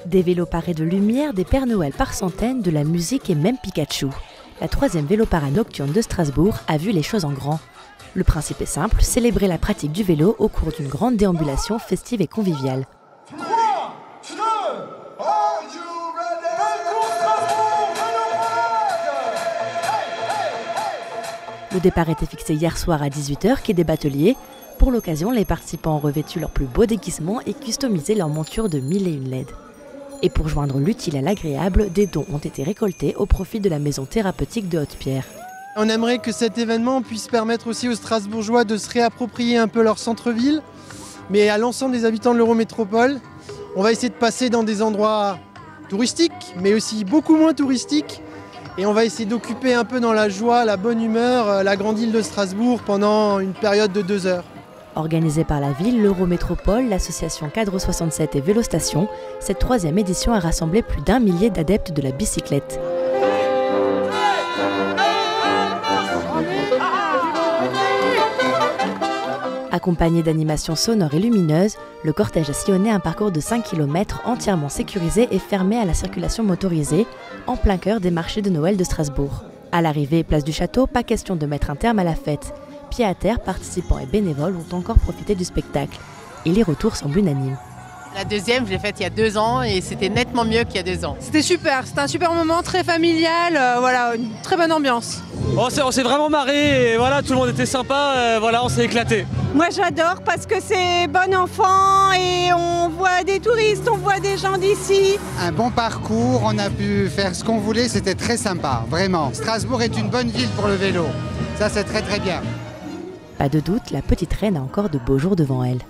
Des vélos parés de lumière, des Pères Noël par centaines, de la musique et même Pikachu. La 3e Vélopara nocturne de Strasbourg a vu les choses en grand. Le principe est simple, célébrer la pratique du vélo au cours d'une grande déambulation festive et conviviale. 3, 2, are you ready? Le départ était fixé hier soir à 18h, quai des Bateliers. Pour l'occasion, les participants ont revêtu leurs plus beaux déguisements et customisé leur monture de 1001 LED. Et pour joindre l'utile à l'agréable, des dons ont été récoltés au profit de la maison thérapeutique de Haute-Pierre. On aimerait que cet événement puisse permettre aussi aux Strasbourgeois de se réapproprier un peu leur centre-ville, mais à l'ensemble des habitants de l'Eurométropole. On va essayer de passer dans des endroits touristiques, mais aussi beaucoup moins touristiques. Et on va essayer d'occuper un peu dans la joie, la bonne humeur, la grande île de Strasbourg pendant une période de 2 heures. Organisée par la ville, l'Eurométropole, l'association Cadre 67 et Vélostation, cette 3e édition a rassemblé plus d'1 millier d'adeptes de la bicyclette. Accompagné d'animations sonores et lumineuses, le cortège a sillonné un parcours de 5 km entièrement sécurisé et fermé à la circulation motorisée, en plein cœur des marchés de Noël de Strasbourg. À l'arrivée, place du Château, pas question de mettre un terme à la fête. Pieds à terre, participants et bénévoles ont encore profité du spectacle. Et les retours semblent unanimes. La 2e, je l'ai faite il y a 2 ans et c'était nettement mieux qu'il y a 2 ans. C'était super, c'était un super moment, très familial, voilà, une très bonne ambiance. On s'est vraiment marré et voilà, tout le monde était sympa, voilà, on s'est éclaté. Moi j'adore parce que c'est bon enfant et on voit des touristes, on voit des gens d'ici. Un bon parcours, on a pu faire ce qu'on voulait, c'était très sympa, vraiment. Strasbourg est une bonne ville pour le vélo, ça c'est très très bien. Pas de doute, la petite reine a encore de beaux jours devant elle.